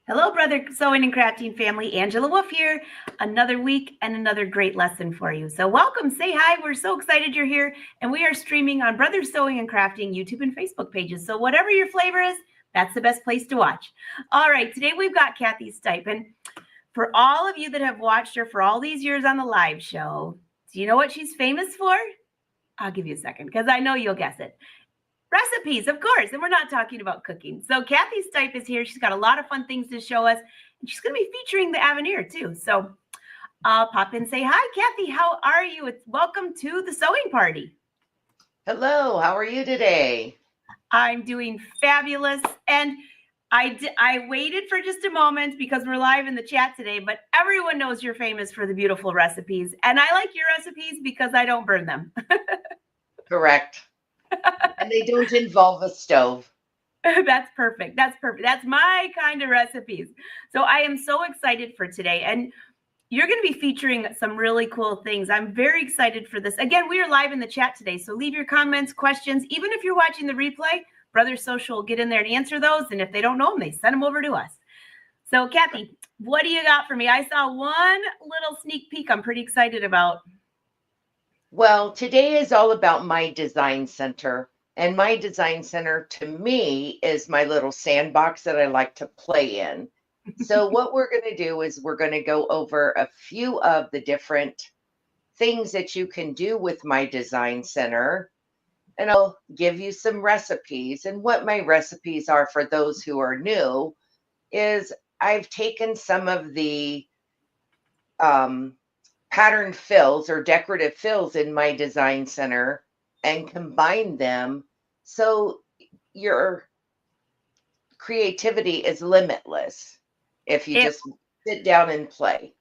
Hello, brother sewing and crafting family. Angela Wolf here. Another week and another great lesson for you. So welcome, say hi. We're so excited you're here. And we are streaming on Brother Sewing and Crafting YouTube and Facebook pages. So whatever your flavor is, that's the best place to watch. All right, today we've got Kathy Stipe. And for all of you that have watched her for all these years on the live show, do you know what she's famous for? I'll give you a second because I know you'll guess it. Recipes, of course, and we're not talking about cooking. So Kathy Stipe is here. She's got a lot of fun things to show us, and she's going to be featuring the Avenir too. So I'll pop in and say hi, Kathy. How are you? It's welcome to the sewing party. Hello, how are you today? I'm doing fabulous, and I waited for just a moment because we're live in the chat today, but everyone knows you're famous for the beautiful recipes, and I like your recipes because I don't burn them. Correct. And they don't involve a stove. That's perfect. That's perfect. That's my kind of recipes. So I am so excited for today. And you're going to be featuring some really cool things. I'm very excited for this. Again, we are live in the chat today. So leave your comments, questions. Even if you're watching the replay, Brother Social will get in there and answer those. And if they don't know them, they send them over to us. So Kathy, what do you got for me? I saw one little sneak peek I'm pretty excited about. Well, today is all about my design center. And my design center to me is my little sandbox that I like to play in. So what we're going to do is we're going to go over a few of the different things that you can do with my design center. And I'll give you some recipes. And what my recipes are for those who are new is I've taken some of the pattern fills or decorative fills in my design center and combine them so your creativity is limitless if you just sit down and play.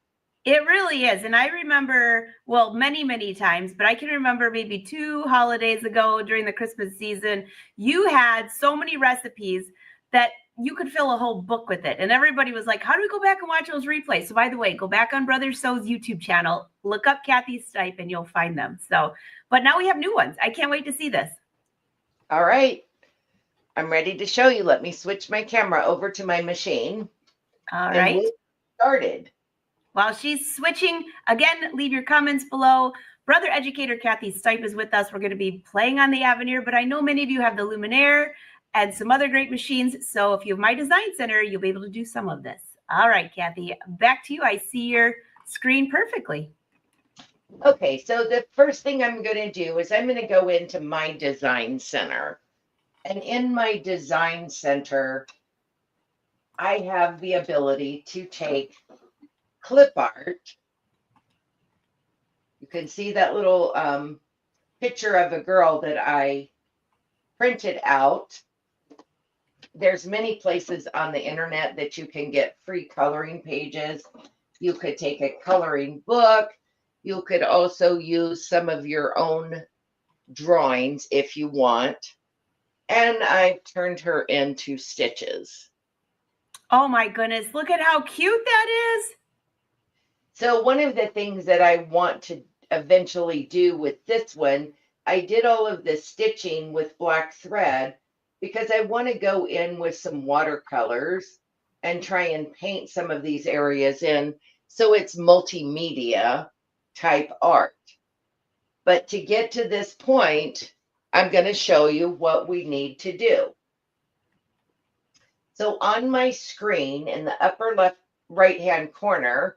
It really is. And I remember, well, many, many times, but I can remember maybe 2 holidays ago during the Christmas season, you had so many recipes that you could fill a whole book with it. And everybody was like, how do we go back and watch those replays? So by the way, go back on Brother Sew's YouTube channel, look up Kathy Stipe and you'll find them. So, but now we have new ones. I can't wait to see this. All right. I'm ready to show you. Let me switch my camera over to my machine. All right. We'll get started. While she's switching, again, leave your comments below. Brother Educator Kathy Stipe is with us. We're going to be playing on the Avenir, but I know many of you have the Luminaire and some other great machines. So if you have my design center, you'll be able to do some of this. All right, Kathy, back to you. I see your screen perfectly. Okay, so the first thing I'm going to do is I'm going to go into my design center. And in my design center, I have the ability to take clip art. You can see that little picture of a girl that I printed out. There's many places on the internet that you can get free coloring pages. You could take a coloring book. You could also use some of your own drawings if you want. And I turned her into stitches. Oh my goodness, look at how cute that is. So one of the things that I want to eventually do with this one, I did all of the stitching with black thread because I want to go in with some watercolors and try and paint some of these areas in so it's multimedia type art. But to get to this point, I'm going to show you what we need to do. So on my screen in the upper left right hand corner,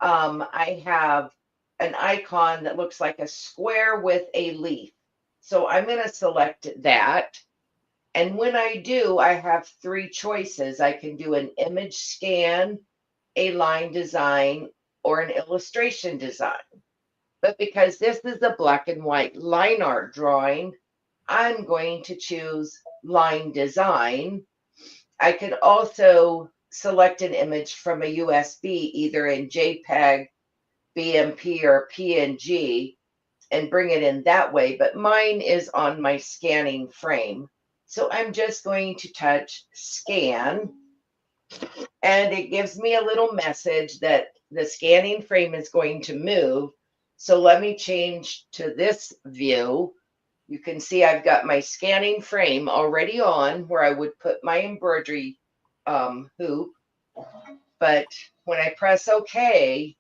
I have an icon that looks like a square with a leaf. So I'm going to select that. And when I do, I have 3 choices. I can do an image scan, a line design, or an illustration design. But because this is a black and white line art drawing, I'm going to choose line design. I could also select an image from a USB, either in JPEG, BMP, or PNG, and bring it in that way. But mine is on my scanning frame. So I'm just going to touch scan. And it gives me a little message that the scanning frame is going to move. So let me change to this view. You can see I've got my scanning frame already on where I would put my embroidery hoop. But when I press OK,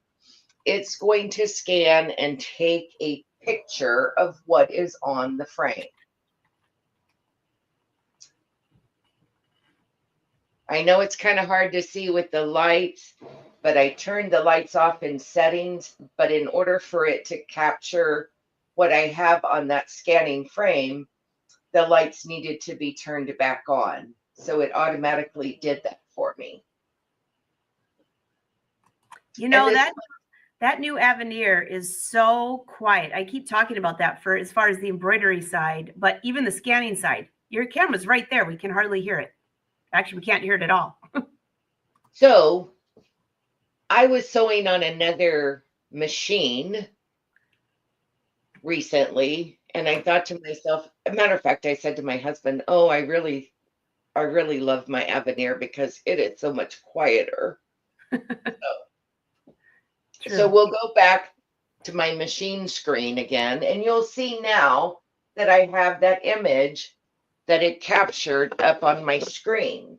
it's going to scan and take a picture of what is on the frame. I know it's kind of hard to see with the lights, but I turned the lights off in settings. But in order for it to capture what I have on that scanning frame, the lights needed to be turned back on. So it automatically did that for me. You know, that new Avenir is so quiet. I keep talking about that for as far as the embroidery side, but even the scanning side, your camera's right there. We can hardly hear it. Actually, we can't hear it at all. So I was sewing on another machine recently, and I thought to myself, a matter of fact, I said to my husband, oh, I really love my Avenir because it is so much quieter. So we'll go back to my machine screen again, and you'll see now that I have that image that it captured up on my screen.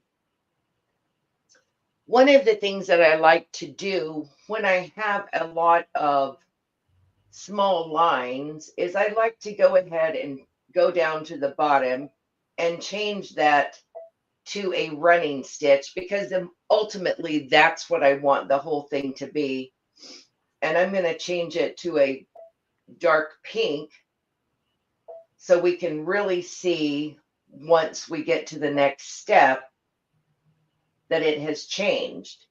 One of the things that I like to do when I have a lot of small lines is I like to go ahead and go down to the bottom and change that to a running stitch, because ultimately that's what I want the whole thing to be. And I'm going to change it to a dark pink so we can really see once we get to the next step that it has changed.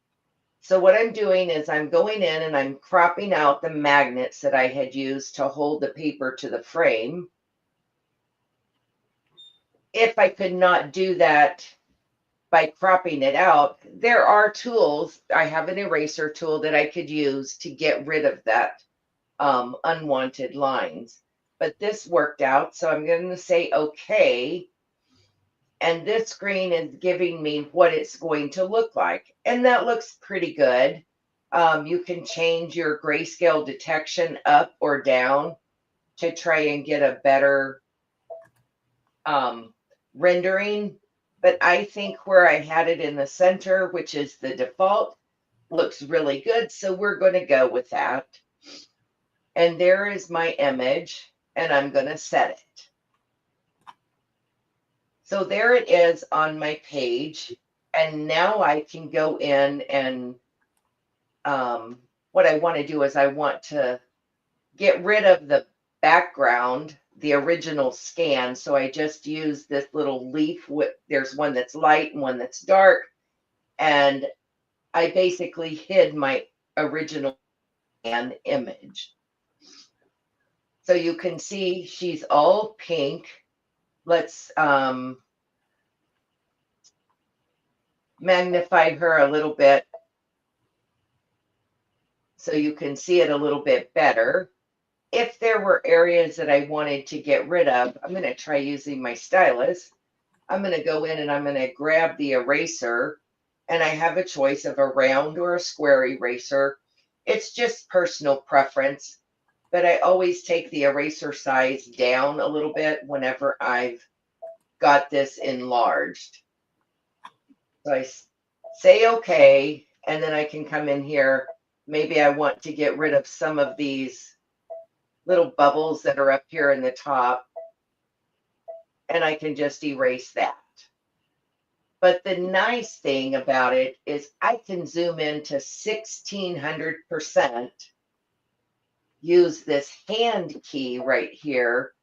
So what I'm doing is I'm going in and I'm cropping out the magnets that I had used to hold the paper to the frame. If I could not do that by cropping it out, there are tools. I have an eraser tool that I could use to get rid of that unwanted lines. But this worked out, so I'm going to say okay. And this screen is giving me what it's going to look like. And that looks pretty good. You can change your grayscale detection up or down to try and get a better rendering. But I think where I had it in the center, which is the default, looks really good. So we're going to go with that. And there is my image, and I'm going to set it. So there it is on my page. And now I can go in and what I want to do is I want to get rid of the background, the original scan. So I just use this little leaf. There's one that's light and one that's dark. And I basically hid my original scan image. So you can see she's all pink. Let's magnify her a little bit so you can see it a little bit better. If there were areas that I wanted to get rid of, I'm going to try using my stylus. I'm going to go in and I'm going to grab the eraser, and I have a choice of a round or a square eraser. It's just personal preference, but I always take the eraser size down a little bit whenever I've got this enlarged. So I say okay, and then I can come in here. Maybe I want to get rid of some of these little bubbles that are up here in the top, and I can just erase that. But the nice thing about it is I can zoom into 1600%, use this hand key right here,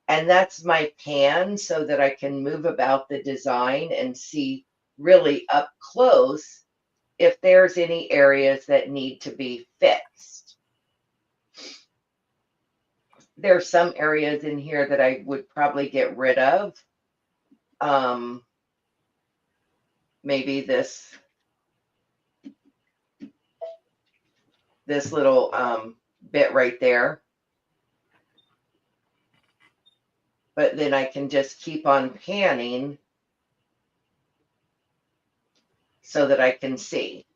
and that's my pan so that I can move about the design and see really up close if there's any areas that need to be fixed. There's some areas in here that I would probably get rid of. Maybe this little bit right there. But then I can just keep on panning so that I can see.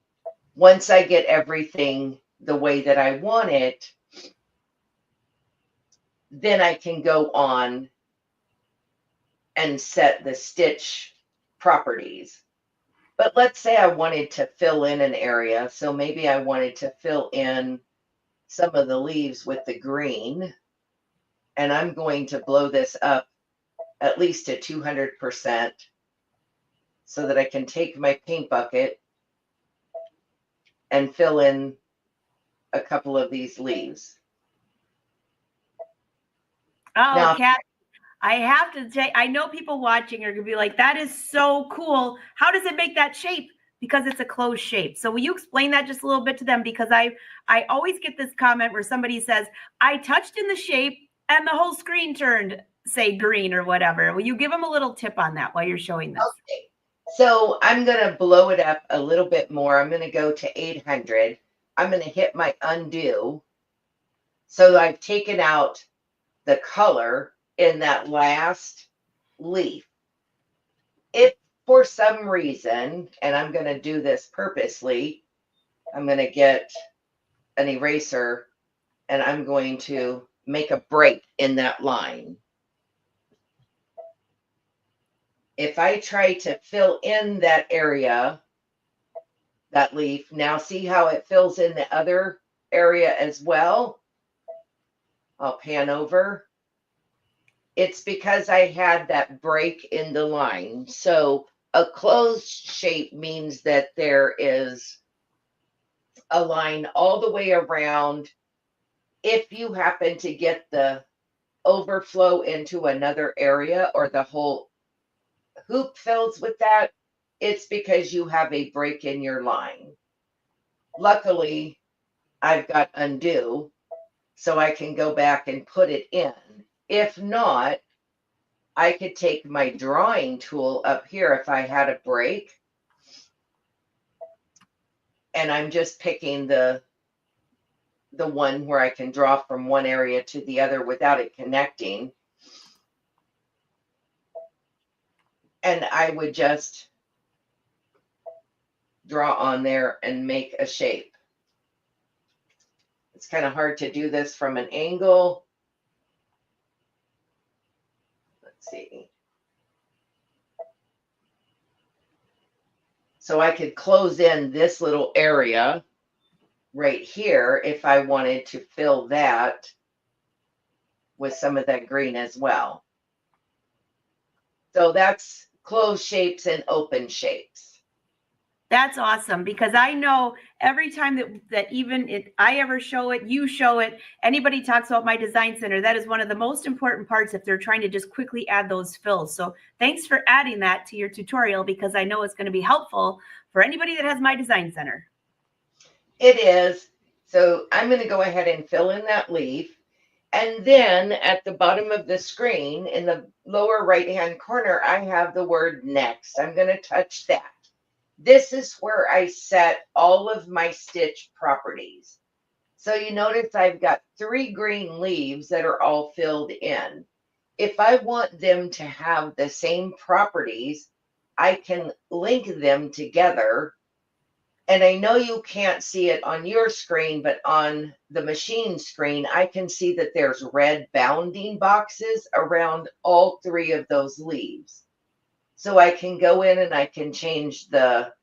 Once I get everything the way that I want it, then I can go on and set the stitch properties. But let's say I wanted to fill in an area. So maybe I wanted to fill in some of the leaves with the green. And I'm going to blow this up at least to 200% so that I can take my paint bucket and fill in a couple of these leaves. Oh, Now, Kat, I have to say, I know people watching are going to be like, that is so cool. How does it make that shape? Because it's a closed shape. So will you explain that just a little bit to them? Because I always get this comment where somebody says, I touched in the shape and the whole screen turned, say, green or whatever. Will you give them a little tip on that while you're showing this? okay. So I'm going to blow it up a little bit more. I'm going to go to 800. I'm going to hit my undo. So I've taken out the color in that last leaf. If for some reason, and I'm going to do this purposely, I'm going to get an eraser and I'm going to make a break in that line. If I try to fill in that area, that leaf, now see how it fills in the other area as well? I'll pan over. It's because I had that break in the line. So a closed shape means that there is a line all the way around. If you happen to get the overflow into another area or the whole hoop fills with that, it's because you have a break in your line. Luckily, I've got undo, so I can go back and put it in. If not, I could take my drawing tool up here if I had a break, and I'm just picking the one where I can draw from one area to the other without it connecting. And I would just draw on there and make a shape. It's kind of hard to do this from an angle. Let's see. So I could close in this little area right here if I wanted to fill that with some of that green as well. So that's closed shapes and open shapes. That's awesome, because I know every time that even I ever show it, you show it, anybody talks about my design center, that is one of the most important parts if they're trying to just quickly add those fills. So thanks for adding that to your tutorial, because I know it's going to be helpful for anybody that has my design center. It is. So I'm going to go ahead and fill in that leaf. And then at the bottom of the screen in the lower right-hand corner, I have the word next. I'm going to touch that. This is where I set all of my stitch properties. So you notice I've got 3 green leaves that are all filled in. If I want them to have the same properties, I can link them together. And I know you can't see it on your screen, but on the machine screen, I can see that there's red bounding boxes around all 3 of those leaves. So I can go in and I can change the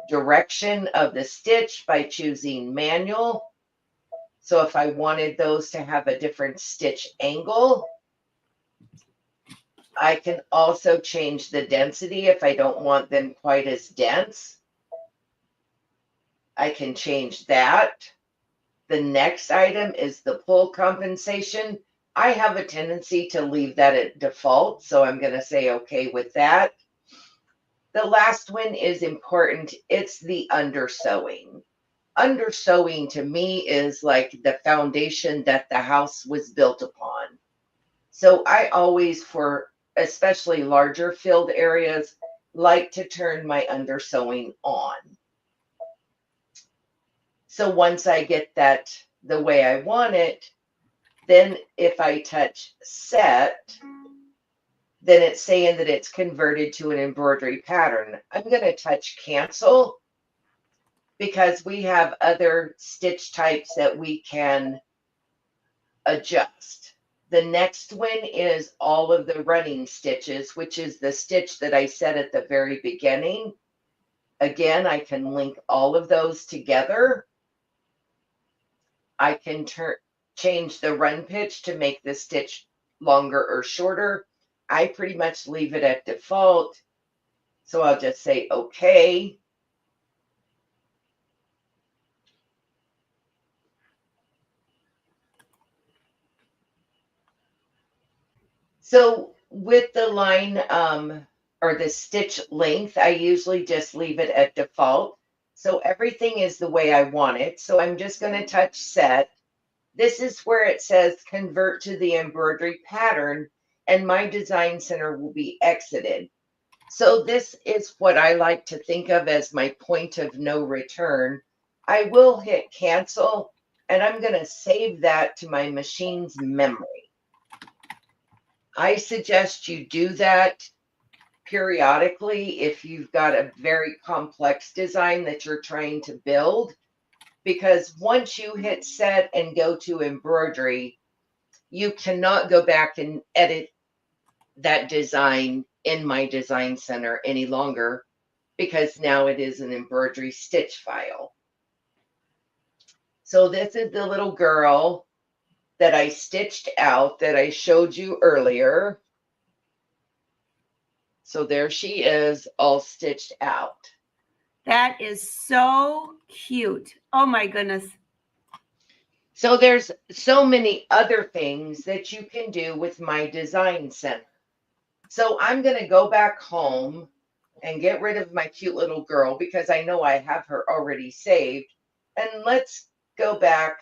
direction of the stitch by choosing manual. So if I wanted those to have a different stitch angle, I can also change the density if I don't want them quite as dense. I can change that. The next item is the pull compensation. I have a tendency to leave that at default, so I'm going to say okay with that. The last one is important. It's the undersewing. Undersewing to me is like the foundation that the house was built upon. So I always, for especially larger filled areas, like to turn my undersewing on. So once I get that the way I want it, then if I touch set, then it's saying that it's converted to an embroidery pattern. I'm going to touch cancel because we have other stitch types that we can adjust. The next one is all of the running stitches, which is the stitch that I said at the very beginning. Again, I can link all of those together. I can change the run pitch to make the stitch longer or shorter. I pretty much leave it at default. So I'll just say okay. So with the line or the stitch length, I usually just leave it at default. So everything is the way I want it. So I'm just going to touch set. This is where it says convert to the embroidery pattern, and my design center will be exited. So this is what I like to think of as my point of no return. I will hit cancel, and I'm going to save that to my machine's memory. I suggest you do that periodically if you've got a very complex design that you're trying to build, because once you hit set and go to embroidery, you cannot go back and edit that design in my design center any longer, because now it is an embroidery stitch file. So this is the little girl that I stitched out that I showed you earlier. So there she is, all stitched out. That is so cute. Oh my goodness. So there's so many other things that you can do with my design center. So I'm going to go back home and get rid of my cute little girl because I know I have her already saved. And let's go back.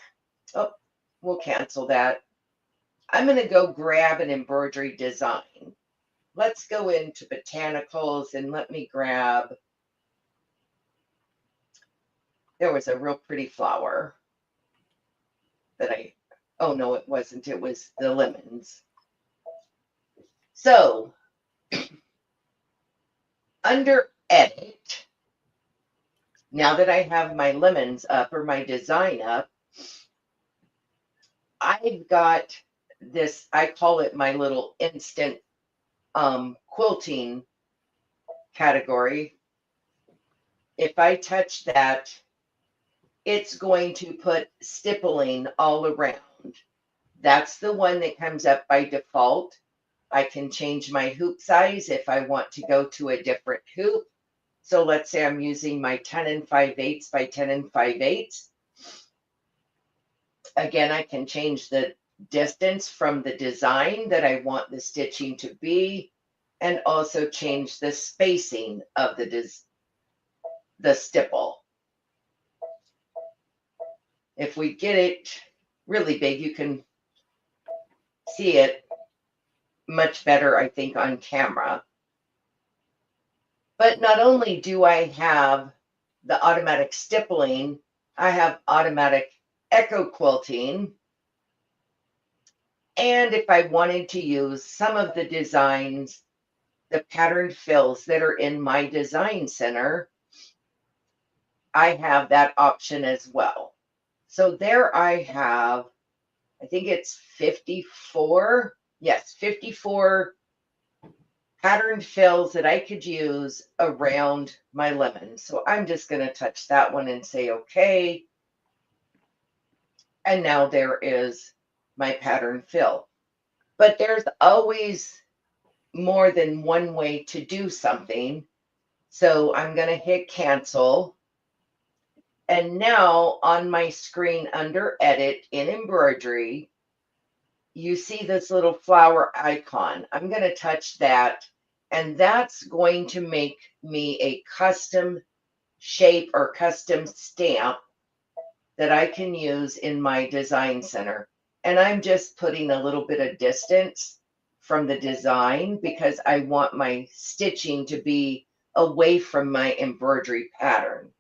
Oh, we'll cancel that. I'm going to go grab an embroidery design. Let's go into botanicals and let me grab. There was a real pretty flower that oh no, it wasn't. It was the lemons. So under edit, now that I have my lemons up or my design up, I've got this, I call it my little instant quilting category. If I touch that, it's going to put stippling all around. That's the one that comes up by default. I can change my hoop size if I want to go to a different hoop. So let's say I'm using my 10 5/8 by 10 5/8. Again, I can change the distance from the design that I want the stitching to be, and also change the spacing of the stipple. If we get it really big, you can see it much better, I think, on camera. But not only do I have the automatic stippling, I have automatic echo quilting. And if I wanted to use some of the designs, the patterned fills that are in my design center, I have that option as well. So there I have, I think it's 54. Yes, 54 patterned fills that I could use around my lemon. So I'm just going to touch that one and say, okay. And now there is my pattern fill. But there's always more than one way to do something. So I'm going to hit cancel. And now on my screen under edit in embroidery, you see this little flower icon. I'm going to touch that, and that's going to make me a custom shape or custom stamp that I can use in my design center. And I'm just putting a little bit of distance from the design because I want my stitching to be away from my embroidery pattern.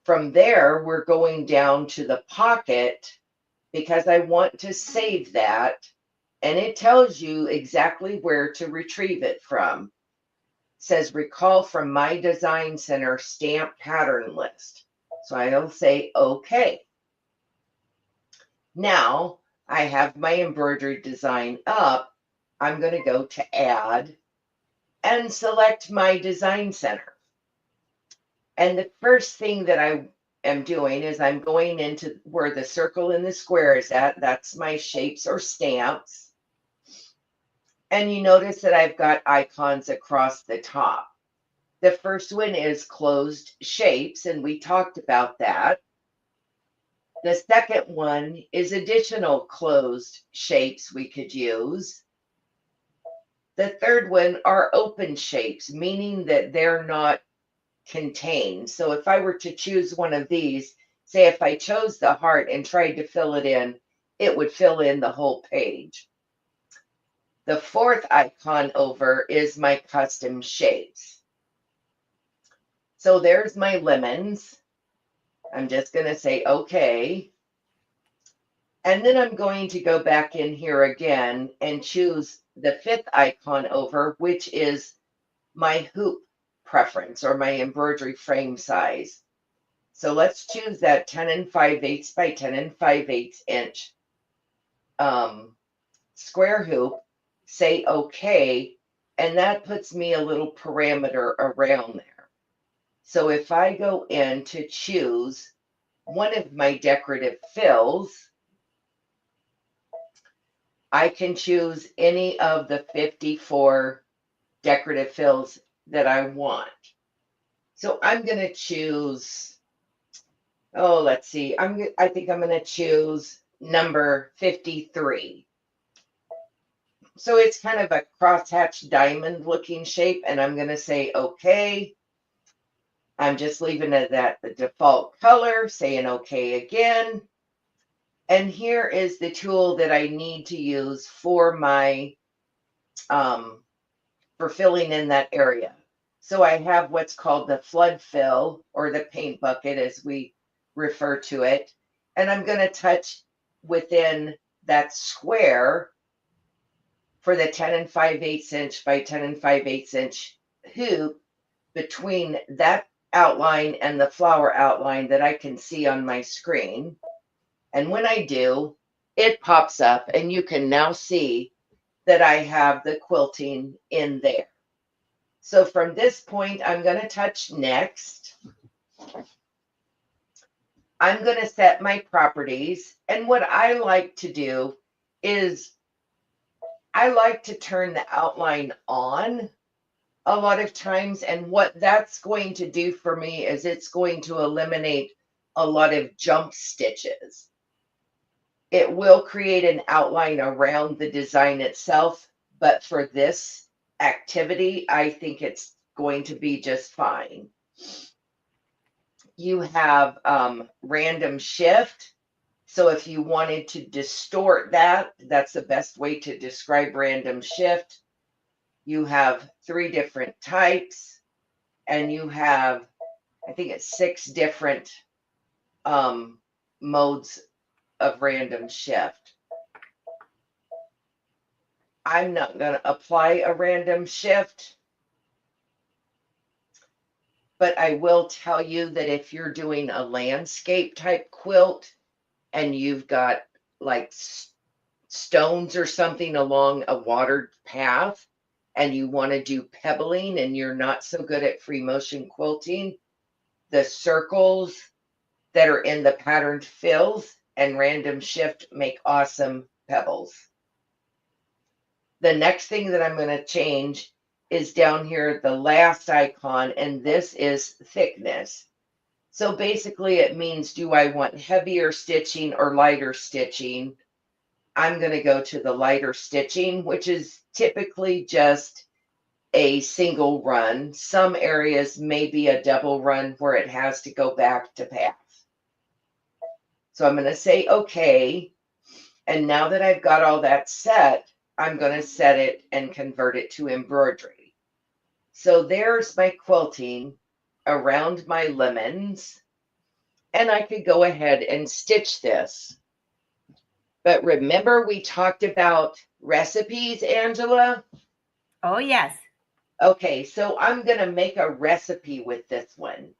From there, we're going down to the pocket because I want to save that. And it tells you exactly where to retrieve it from. It says recall from my design center stamp pattern list. So I'll say okay. Now I have my embroidery design up. I'm going to go to add and select my design center. And the first thing that I am doing is I'm going into where the circle and the square is at. That's my shapes or stamps. And you notice that I've got icons across the top. The first one is closed shapes, and we talked about that. The second one is additional closed shapes we could use. The third one are open shapes, meaning that they're not contained. So if I were to choose one of these, say if I chose the heart and tried to fill it in, it would fill in the whole page. The fourth icon over is my custom shapes. So there's my lemons. I'm just going to say okay. And then I'm going to go back in here again and choose the fifth icon over, which is my hoop preference or my embroidery frame size. So let's choose that 10 5/8 by 10 5/8 inch square hoop, say okay, and that puts me a little parameter around there. So if I go in to choose one of my decorative fills, I can choose any of the 54 decorative fills that I want. So I'm going to choose, oh, let's see. I think I'm going to choose number 53. So it's kind of a crosshatch diamond looking shape, and I'm going to say okay. I'm just leaving it at the default color, saying okay again. And here is the tool that I need to use for my for filling in that area. So I have what's called the flood fill, or the paint bucket as we refer to it. And I'm going to touch within that square for the 10 5/8 inch by 10 5/8 inch hoop between that outline and the flower outline that I can see on my screen. And when I do, it pops up and you can now see that I have the quilting in there. So from this point, I'm going to touch next. I'm going to set my properties. And what I like to do is I like to turn the outline on a lot of times. And what that's going to do for me is it's going to eliminate a lot of jump stitches. It will create an outline around the design itself, but for this activity, I think it's going to be just fine. You have random shift. So if you wanted to distort that, that's the best way to describe random shift. You have 3 different types, and you have, I think it's 6 different modes of random shift. I'm not going to apply a random shift, but I will tell you that if you're doing a landscape type quilt and you've got like stones or something along a watered path and you want to do pebbling and you're not so good at free motion quilting, the circles that are in the patterned fills and random shift make awesome pebbles. The next thing that I'm going to change is down here, the last icon, and this is thickness. So basically it means, do I want heavier stitching or lighter stitching? I'm going to go to the lighter stitching, which is typically just a single run. Some areas may be a double run where it has to go back to path. So I'm going to say okay. And now that I've got all that set, I'm going to set it and convert it to embroidery. So there's my quilting around my lemons. And I could go ahead and stitch this. But remember, we talked about recipes, Angela? Oh, yes. Okay, so I'm going to make a recipe with this one.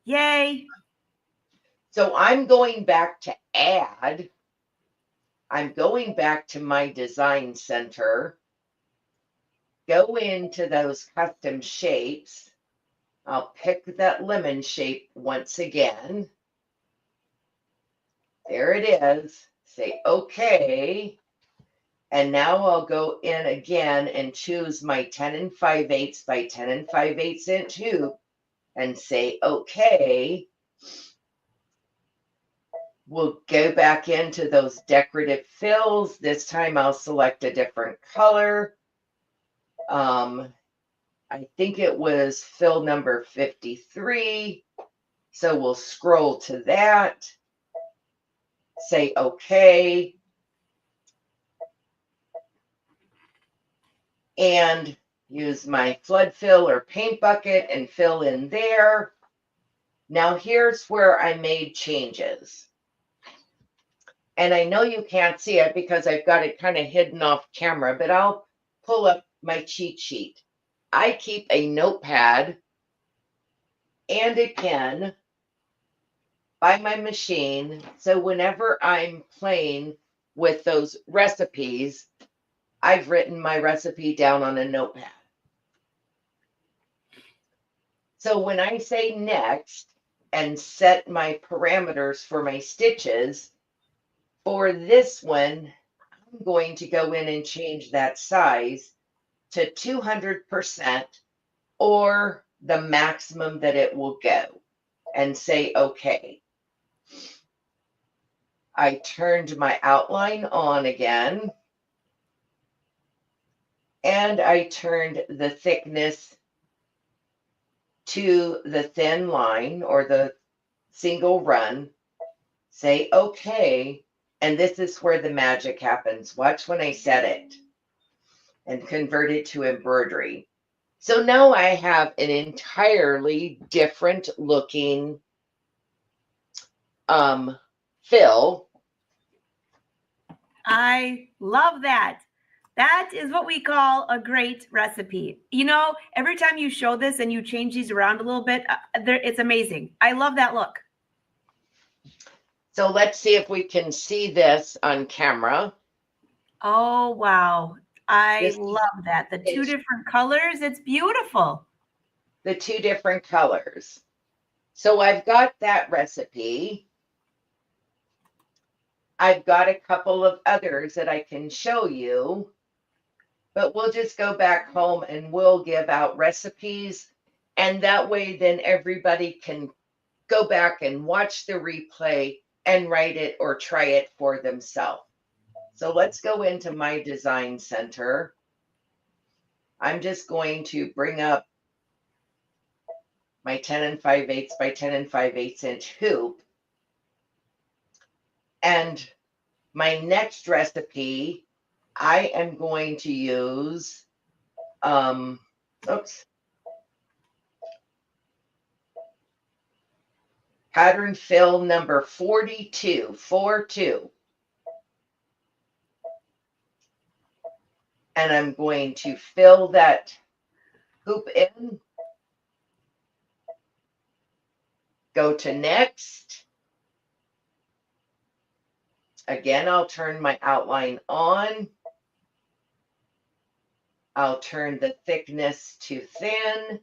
Yay. So I'm going back to add. I'm going back to my design center. Go into those custom shapes. I'll pick that lemon shape once again. There it is. Say okay. And now I'll go in again and choose my 10 5/8 by 10 5/8 inch hoop and say okay. We'll go back into those decorative fills. This time I'll select a different color. I think it was fill number 53. So we'll scroll to that, say okay, and use my flood fill or paint bucket and fill in there. Now here's where I made changes. And I know you can't see it because I've got it kind of hidden off camera, but I'll pull up my cheat sheet. I keep a notepad and a pen by my machine. So whenever I'm playing with those recipes, I've written my recipe down on a notepad. So when I say next and set my parameters for my stitches, for this one, I'm going to go in and change that size to 200% or the maximum that it will go and say okay. I turned my outline on again and I turned the thickness to the thin line or the single run, say okay, and this is where the magic happens. Watch when I set it and convert it to embroidery. So now I have an entirely different looking fill. I love that. That is what we call a great recipe. You know, every time you show this and you change these around a little bit, it's amazing. I love that look. So let's see if we can see this on camera. Oh, wow. I love that. The two different colors, it's beautiful. The two different colors. So I've got that recipe. I've got a couple of others that I can show you, but we'll just go back home and we'll give out recipes. And that way, then everybody can go back and watch the replay and write it or try it for themselves. So let's go into my design center. I'm just going to bring up my 10 5/8 by 10 5/8 inch hoop. And my next recipe, I am going to use, pattern fill number 42, 42. And I'm going to fill that hoop in. Go to next. Again, I'll turn my outline on. I'll turn the thickness to thin.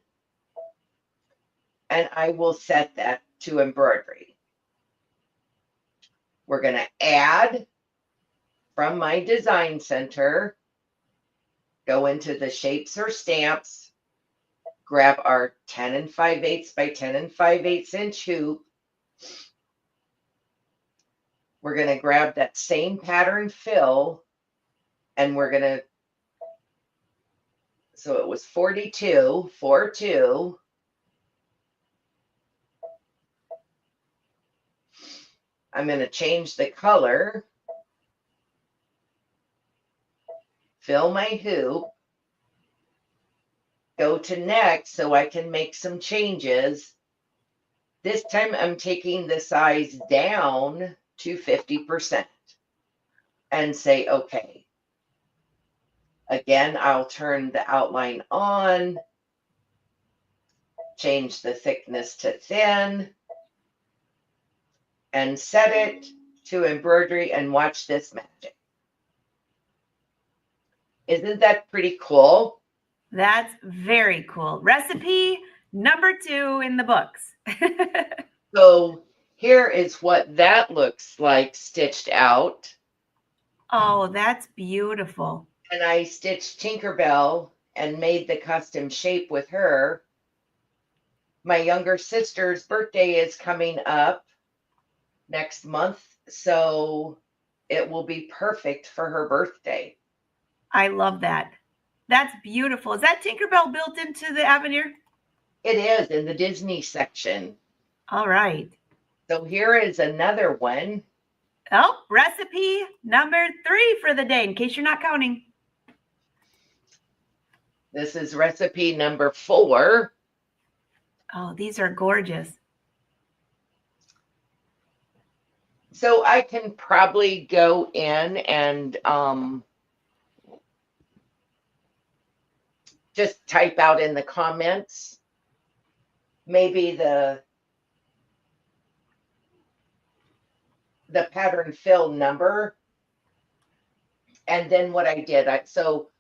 And I will set that to embroidery. We're going to add from my design center, go into the shapes or stamps, grab our 10 5/8 by 10 5/8 inch hoop. We're going to grab that same pattern fill and we're going to, so it was 42, 42. I'm going to change the color, fill my hoop, go to next so I can make some changes. This time I'm taking the size down to 50% and say okay. Again, I'll turn the outline on, change the thickness to thin, and set it to embroidery and watch this magic. Isn't that pretty cool? That's very cool. Recipe Number 2 in the books. So here is what that looks like stitched out. Oh, that's beautiful. And I stitched Tinkerbell and made the custom shape with her. My younger sister's birthday is coming up next month, so it will be perfect for her birthday. I love that. That's beautiful. Is that Tinkerbell built into the Avenir? It is in the Disney section. All right. So here is another one. Oh, recipe number 3 for the day, in case you're not counting. This is recipe number 4. Oh, these are gorgeous. So I can probably go in and just type out in the comments maybe the pattern fill number, and then what I did. So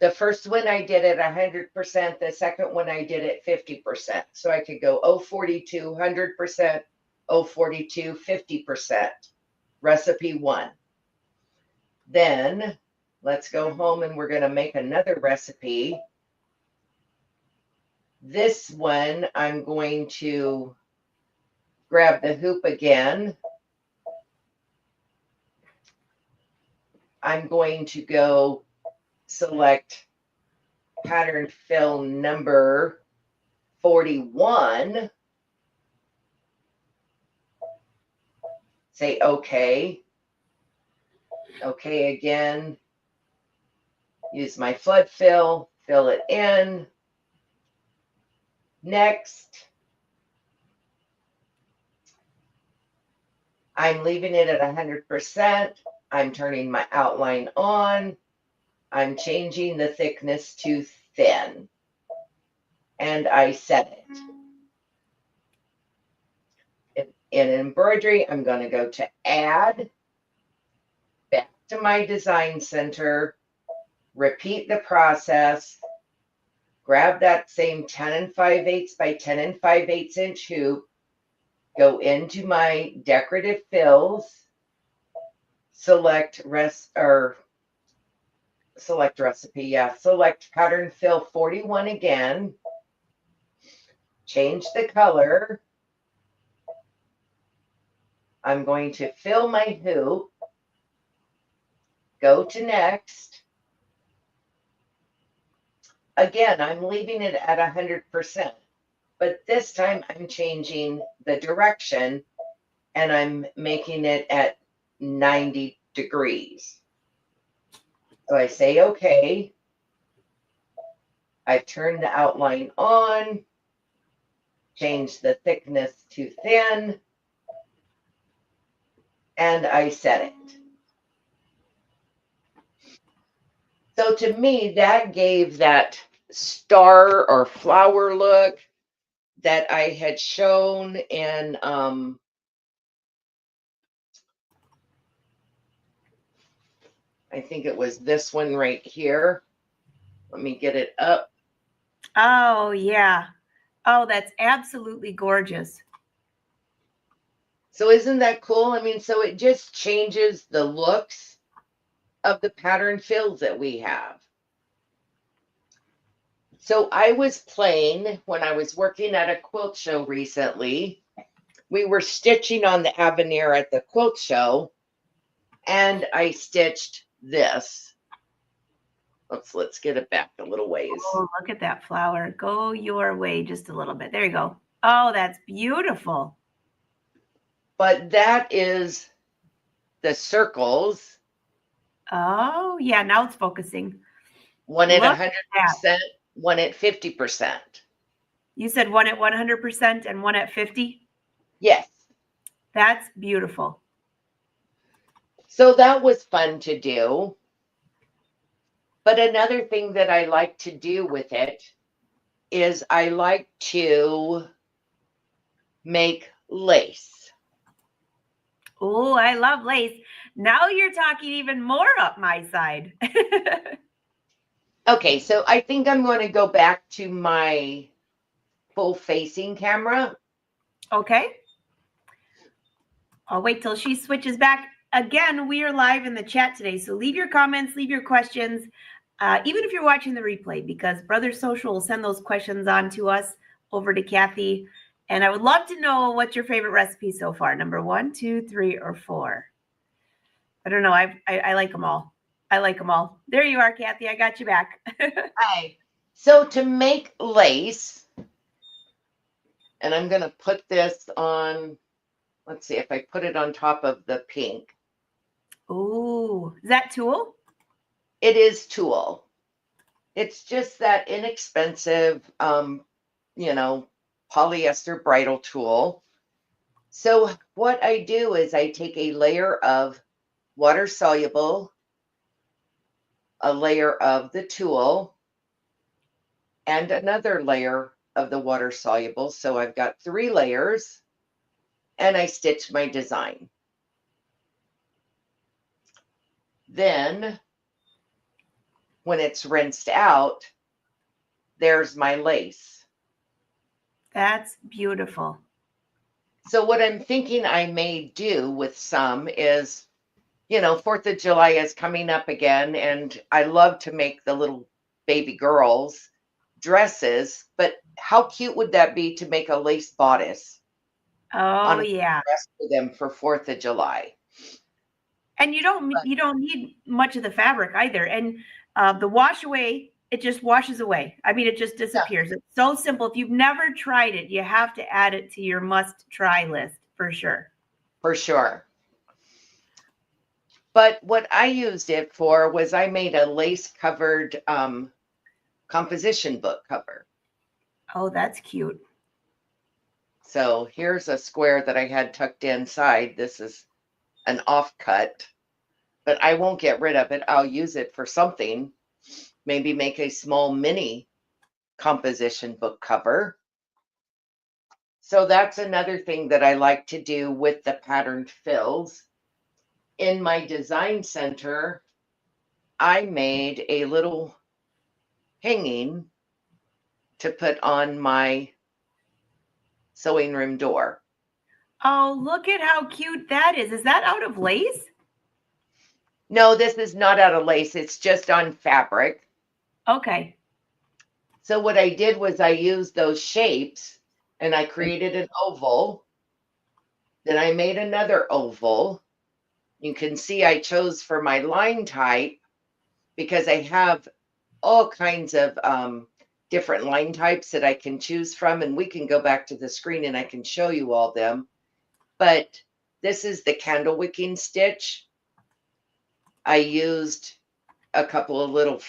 the first one I did it 100%. The second one I did it 50%. So I could go 042 100%, 042 50%. Recipe 1. Then let's go home and we're going to make another recipe. This one I'm going to grab the hoop again. I'm going to go select pattern fill number 41. Say okay. Okay again. Use my flood fill it in. Next. I'm leaving it at 100%. I'm turning my outline on. I'm changing the thickness to thin. And I set it. In embroidery, I'm going to go to add, back to my design center, repeat the process, grab that same 10 5/8 by 10 5/8 inch hoop, go into my decorative fills, select select pattern fill 41 again, change the color. I'm going to fill my hoop, go to next. Again, I'm leaving it at 100%, but this time I'm changing the direction and I'm making it at 90 degrees. So I say, okay. I've turned the outline on, change the thickness to thin, and I set it. So to me, that gave that star or flower look that I had shown in I think it was this one right here. Let me get it up. Oh, yeah. Oh, that's absolutely gorgeous. So isn't that cool? I mean, so it just changes the looks of the pattern fills that we have. So I was playing when I was working at a quilt show recently. We were stitching on the Avenir at the quilt show, and I stitched this. Let's get it back a little ways. Oh, look at that flower. Go your way just a little bit. There you go. Oh, that's beautiful. But that is the circles. Oh, yeah. Now it's focusing. One at Look 100%, one at 50%. You said one at 100% and one at 50? Yes. That's beautiful. So that was fun to do. But another thing that I like to do with it is I like to make lace. Oh, I love lace. Now you're talking even more up my side. Okay, so I think I'm going to go back to my full facing camera. Okay. I'll wait till she switches back. Again, we are live in the chat today, so leave your comments, leave your questions, even if you're watching the replay, because Brother Social will send those questions on to us over to Kathy. And I would love to know what's your favorite recipe so far. Number 1, 2, 3, or 4. I don't know. I like them all. I like them all. There you are, Kathy. I got you back. Hi. So to make lace, and I'm going to put this on, let's see if I put it on top of the pink. Ooh, is that tulle? It is tulle. It's just that inexpensive, polyester bridal tulle. So what I do is I take a layer of water soluble, a layer of the tulle, and another layer of the water soluble. So I've got 3 layers, and I stitch my design. Then when it's rinsed out, there's my lace. That's beautiful. So what I'm thinking I may do with some is, 4th of July is coming up again, and I love to make the little baby girls dresses, but how cute would that be to make a lace bodice Oh, on a yeah. dress for them for 4th of July? And you don't need much of the fabric either. And the wash away, it just washes away. I mean, it just disappears. Yeah. It's so simple. If you've never tried it, you have to add it to your must try list for sure. For sure. But what I used it for was I made a lace covered composition book cover. Oh, that's cute. So here's a square that I had tucked inside. This is an offcut, but I won't get rid of it. I'll use it for something. Maybe make a small mini composition book cover. So that's another thing that I like to do with the patterned fills. In my design center, I made a little hanging to put on my sewing room door. Oh, look at how cute that is. Is that out of lace? No, this is not out of lace. It's just on fabric. Okay. So what I did was I used those shapes and I created an oval. Then I made another oval. You can see I chose for my line type because I have all kinds of different line types that I can choose from. And we can go back to the screen and I can show you all them. But this is the candle wicking stitch. I used a couple of little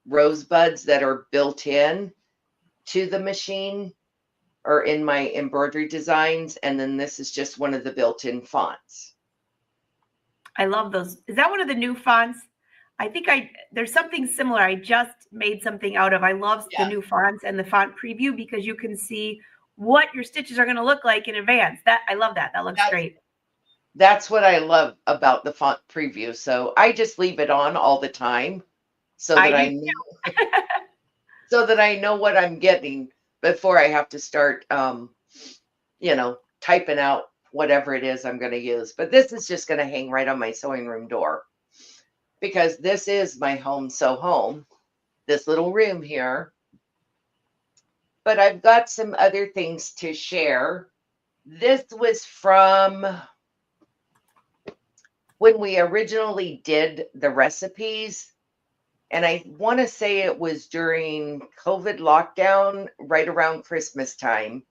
rosebuds that are built in to the machine or in my embroidery designs. And then this is just one of the built-in fonts. I love those. Is that one of the new fonts? I think there's something similar. I just made something out of. I love the new fonts and the font preview because you can see what your stitches are going to look like in advance. I love that. That looks great. That's what I love about the font preview. So I just leave it on all the time so that I know, so that I know what I'm getting before I have to start, typing out whatever it is I'm going to use. But this is just going to hang right on my sewing room door because this is my home sew home, this little room here. But I've got some other things to share. This was from when we originally did the recipes. And I want to say it was during COVID lockdown, right around Christmas time.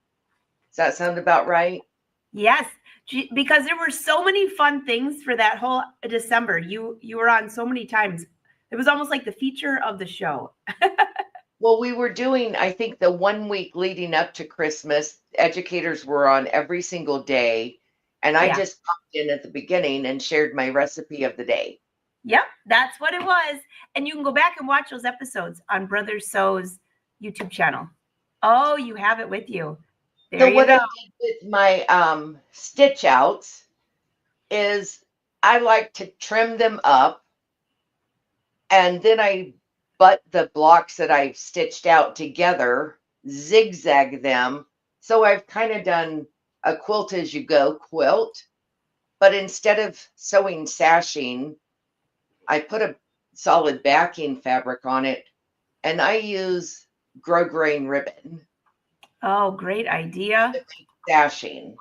Does that sound about right? Yes, because there were so many fun things for that whole December. You were on so many times. It was almost like the feature of the show. Well, we were doing, I think, the 1 week leading up to Christmas. Educators were on every single day. And I just popped in at the beginning and shared my recipe of the day. Yep, that's what it was. And you can go back and watch those episodes on Brother Sew's YouTube channel. Oh, you have it with you. There so you what go. I did with my stitch outs is I like to trim them up. And then I butt the blocks that I've stitched out together zigzag them. So I've kind of done a quilt as you go quilt, but instead of sewing sashing, I put a solid backing fabric on it, and I use grosgrain ribbon Oh, great idea. to make sashing.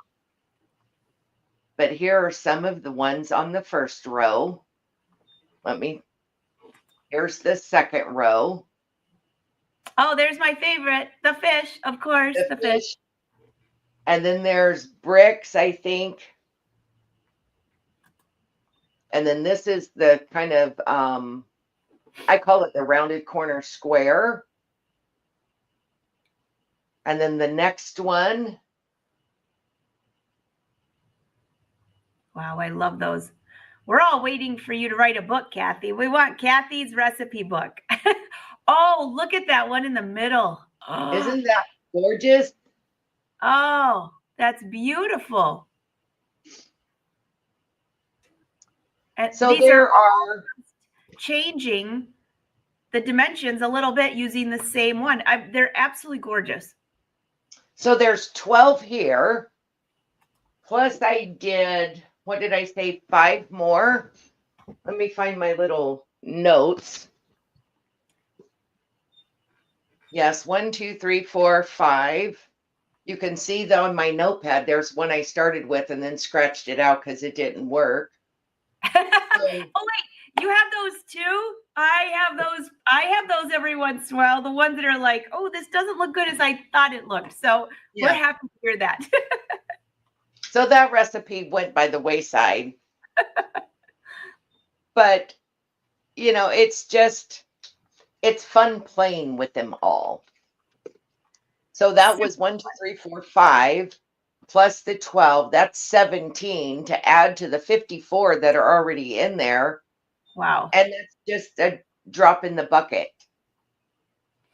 But here are some of the ones on the first row. Here's the second row. Oh, there's my favorite, the fish, of course, the fish. And then there's bricks, I think. And then this is the kind of, I call it the rounded corner square. And then the next one. Wow, I love those. We're all waiting for you to write a book, Kathy. We want Kathy's recipe book. Oh, look at that one in the middle. Isn't that gorgeous? Oh, that's beautiful. And so these are changing the dimensions a little bit using the same one. They're absolutely gorgeous. So there's 12 here. Plus I did, what did I say, 5 more? Let me find my little notes. Yes, 1, 2, 3, 4, 5. You can see though on my notepad, there's one I started with and then scratched it out because it didn't work. Oh wait, you have those too? I have those every once in a while. The ones that are like, oh, this doesn't look good as I thought it looked. So we're happy to hear that. So that recipe went by the wayside. But, you know, it's fun playing with them all. So that was 1, 2, 3, 4, 5 plus the 12. That's 17 to add to the 54 that are already in there. Wow. And that's just a drop in the bucket.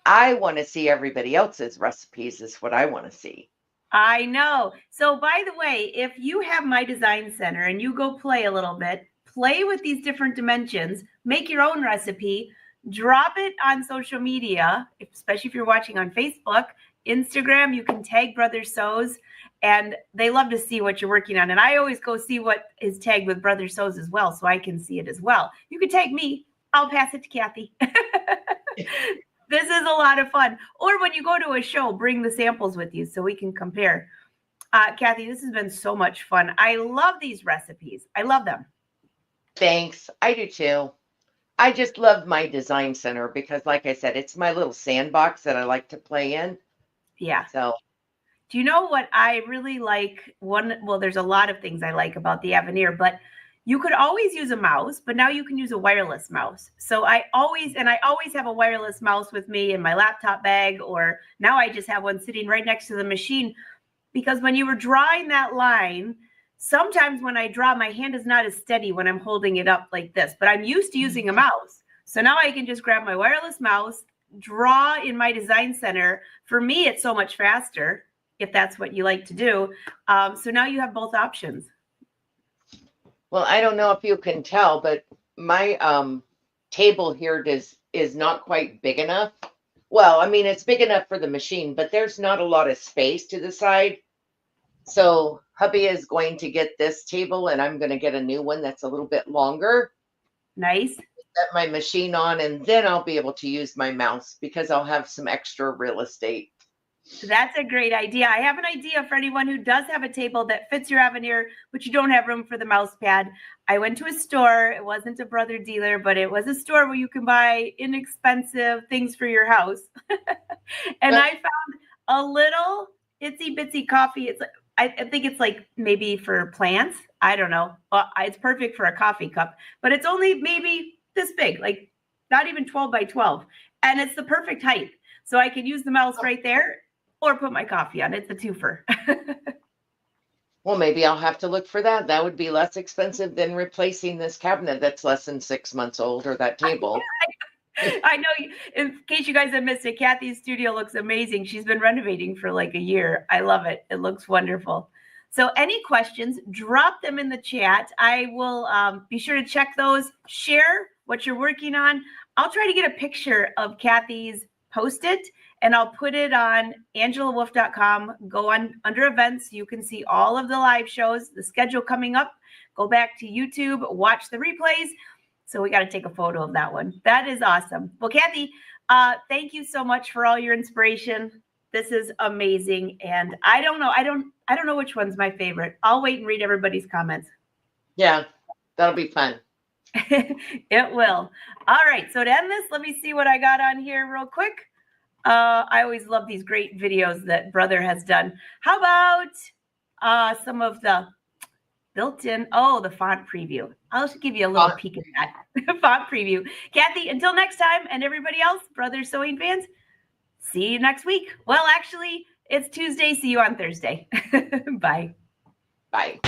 I want to see everybody else's recipes is what I want to see. I know. So by the way, if you have My Design Center and you go play a little bit, play with these different dimensions, make your own recipe, drop it on social media, especially if you're watching on Facebook, Instagram, you can tag Brother Sews, and they love to see what you're working on. And I always go see what is tagged with Brother Sews as well, so I can see it as well. You can tag me. I'll pass it to Kathy. This is a lot of fun. Or when you go to a show, bring the samples with you so we can compare. Kathy, this has been so much fun. I love these recipes. I love them. Thanks. I do too. I just love My Design Center because, like I said, it's my little sandbox that I like to play in. Yeah. So, do you know what I really like? Well, there's a lot of things I like about the Avenir, but you could always use a mouse, but now you can use a wireless mouse. So I always have a wireless mouse with me in my laptop bag, or now I just have one sitting right next to the machine, because when you were drawing that line, sometimes when I draw, my hand is not as steady when I'm holding it up like this, but I'm used to using a mouse. So now I can just grab my wireless mouse, draw in My Design Center. For me, it's so much faster if that's what you like to do. So now you have both options. well, I don't know if you can tell, but my table here is not quite big enough. Well, I mean, it's big enough for the machine, but there's not a lot of space to the side. So hubby is going to get this table and I'm going to get a new one that's a little bit longer. Nice. Set my machine on and then I'll be able to use my mouse because I'll have some extra real estate. That's a great idea. I have an idea for anyone who does have a table that fits your Avenir, but you don't have room for the mouse pad. I went to a store. It wasn't a brother dealer, but it was a store where you can buy inexpensive things for your house. And I found a little itsy bitsy coffee. It's I think it's like maybe for plants. I don't know. It's perfect for a coffee cup, but it's only maybe this big, like not even 12 by 12. And it's the perfect height. So I can use the mouse right there or put my coffee on. It's a twofer. Well, maybe I'll have to look for that. That would be less expensive than replacing this cabinet that's less than 6 months old, or that table. I know, in case you guys have missed it, Kathy's studio looks amazing. She's been renovating for like a year. I love it. It looks wonderful. So any questions, drop them in the chat. I will be sure to check those, share what you're working on. I'll try to get a picture of Kathy's post-it and I'll put it on angelawolf.com. Go on under events. You can see all of the live shows, the schedule coming up. Go back to YouTube, watch the replays. So we got to take a photo of that one. That is awesome. Well, Kathy, thank you so much for all your inspiration. This is amazing. And I don't know which one's my favorite. I'll wait and read everybody's comments. Yeah, that'll be fun. It will. All right. So to end this, let me see what I got on here real quick. I always love these great videos that Brother has done. How about some of the built-in, the font preview. I'll just give you a little peek at that font preview. Kathy, until next time, and everybody else, Brother Sewing fans, see you next week. Well, actually, it's Tuesday. See you on Thursday. Bye. Bye.